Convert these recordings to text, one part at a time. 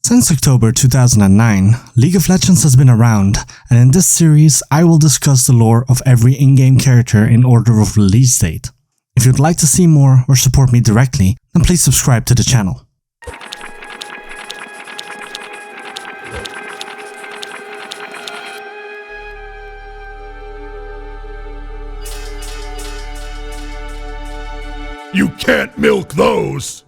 Since October 2009, League of Legends has been around, and in this series I will discuss the lore of every in-game character in order of release date. If you'd like to see more or support me directly, then please subscribe to the channel. You can't milk those!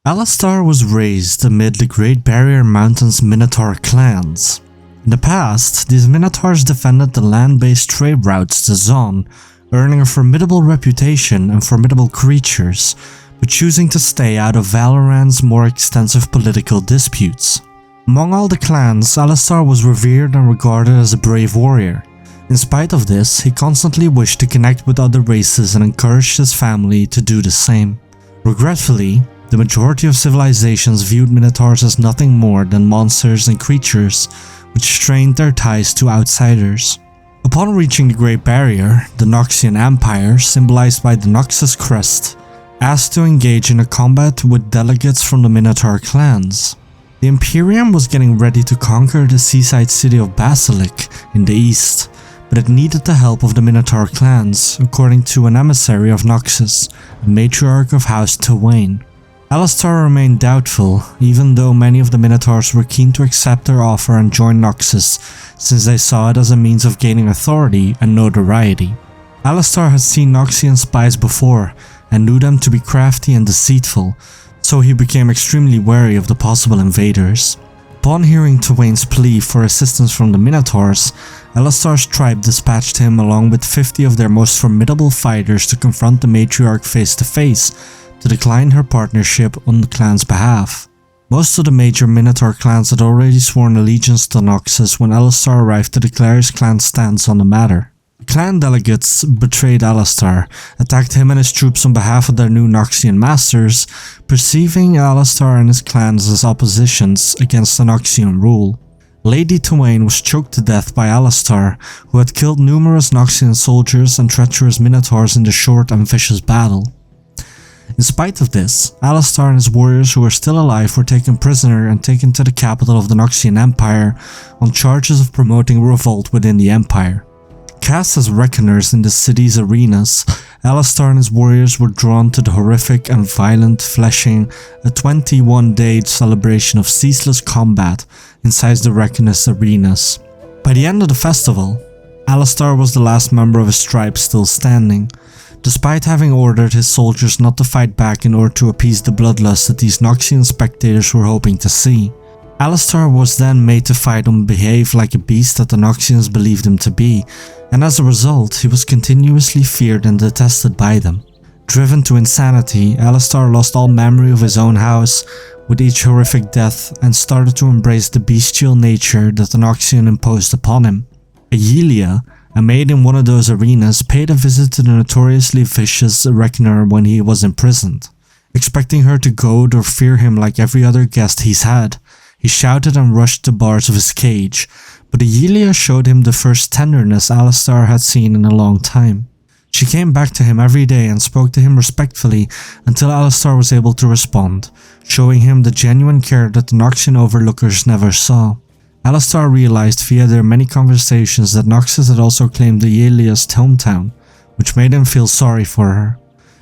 Alistar was raised amid the Great Barrier Mountain's Minotaur clans. In the past, these Minotaurs defended the land-based trade routes to Zon, earning a formidable reputation and formidable creatures, but choosing to stay out of Valorant's more extensive political disputes. Among all the clans, Alistar was revered and regarded as a brave warrior. In spite of this, he constantly wished to connect with other races and encouraged his family to do the same. Regretfully, the majority of civilizations viewed Minotaurs as nothing more than monsters and creatures, which strained their ties to outsiders. Upon reaching the Great Barrier, the Noxian Empire, symbolized by the Noxus crest, asked to engage in a combat with delegates from the Minotaur clans. The Imperium was getting ready to conquer the seaside city of Basilic in the east, but it needed the help of the Minotaur clans, according to an emissary of Noxus, a matriarch of House Twain. Alistar remained doubtful, even though many of the Minotaurs were keen to accept their offer and join Noxus, since they saw it as a means of gaining authority and notoriety. Alistar had seen Noxian spies before, and knew them to be crafty and deceitful, so he became extremely wary of the possible invaders. Upon hearing Twain's plea for assistance from the Minotaurs, Alistar's tribe dispatched him along with 50 of their most formidable fighters to confront the matriarch face to face, to decline her partnership on the clan's behalf. Most of the major Minotaur clans had already sworn allegiance to Noxus when Alistar arrived to declare his clan's stance on the matter. The clan delegates betrayed Alistar, attacked him and his troops on behalf of their new Noxian masters, perceiving Alistar and his clans as oppositions against the Noxian rule. Lady Twain was choked to death by Alistar, who had killed numerous Noxian soldiers and treacherous Minotaurs in the short and vicious battle. In spite of this, Alistar and his warriors who were still alive were taken prisoner and taken to the capital of the Noxian Empire on charges of promoting revolt within the empire. Cast as reckoners in the city's arenas, Alistar and his warriors were drawn to the horrific and violent fleshing, a 21-day celebration of ceaseless combat inside the reckoners' arenas. By the end of the festival, Alistar was the last member of his tribe still standing, despite having ordered his soldiers not to fight back in order to appease the bloodlust that these Noxian spectators were hoping to see. Alistar was then made to fight and behave like a beast that the Noxians believed him to be, and as a result, he was continuously feared and detested by them. Driven to insanity, Alistar lost all memory of his own house with each horrific death and started to embrace the bestial nature that the Noxian imposed upon him. Aelia, a maid in one of those arenas, paid a visit to the notoriously vicious reckoner when he was imprisoned. Expecting her to goad or fear him like every other guest he's had, he shouted and rushed the bars of his cage, but Aelia showed him the first tenderness Alistar had seen in a long time. She came back to him every day and spoke to him respectfully until Alistar was able to respond, showing him the genuine care that the Noxian overlookers never saw. Alistar realized via their many conversations that Noxus had also claimed Aelia's hometown, which made him feel sorry for her.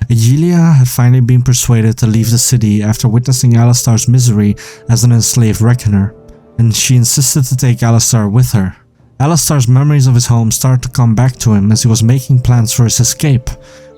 Aelia had finally been persuaded to leave the city after witnessing Alistar's misery as an enslaved reckoner, and she insisted to take Alistar with her. Alistar's memories of his home started to come back to him as he was making plans for his escape,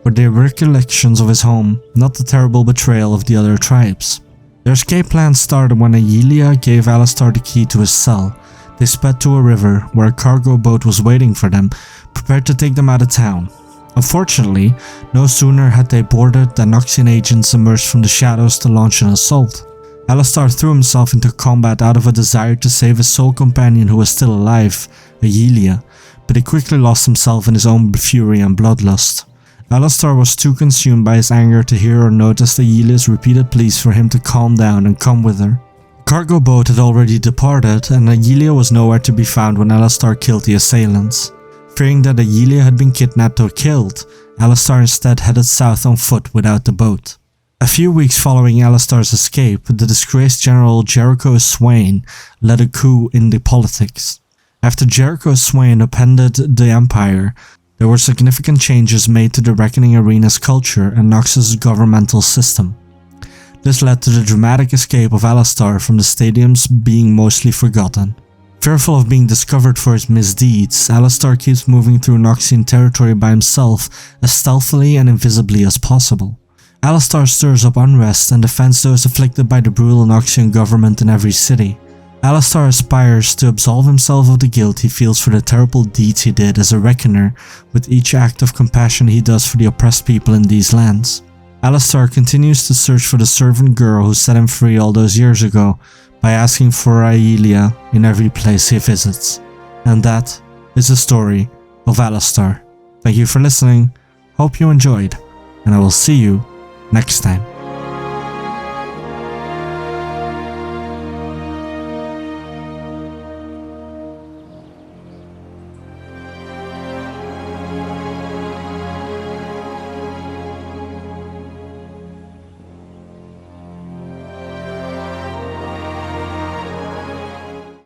but they were recollections of his home, not the terrible betrayal of the other tribes. Their escape plan started when Aelia gave Alistar the key to his cell. They sped to a river where a cargo boat was waiting for them, prepared to take them out of town. Unfortunately, no sooner had they boarded than Noxian agents emerged from the shadows to launch an assault. Alistar threw himself into combat out of a desire to save his sole companion who was still alive, Aelia, but he quickly lost himself in his own fury and bloodlust. Alistar was too consumed by his anger to hear or notice Aelia's repeated pleas for him to calm down and come with her. The cargo boat had already departed, and Aelia was nowhere to be found when Alistar killed the assailants. Fearing that Aelia had been kidnapped or killed, Alistar instead headed south on foot without the boat. A few weeks following Alistar's escape, the disgraced General Jericho Swain led a coup in the politics. After Jericho Swain upended the Empire, there were significant changes made to the Reckoning Arena's culture and Noxus' governmental system. This led to the dramatic escape of Alistar from the stadiums being mostly forgotten. Fearful of being discovered for his misdeeds, Alistar keeps moving through Noxian territory by himself as stealthily and invisibly as possible. Alistar stirs up unrest and defends those afflicted by the brutal Noxian government in every city. Alistar aspires to absolve himself of the guilt he feels for the terrible deeds he did as a reckoner with each act of compassion he does for the oppressed people in these lands. Alistar continues to search for the servant girl who set him free all those years ago by asking for Aelia in every place he visits. And that is the story of Alistar. Thank you for listening, hope you enjoyed, and I will see you next time.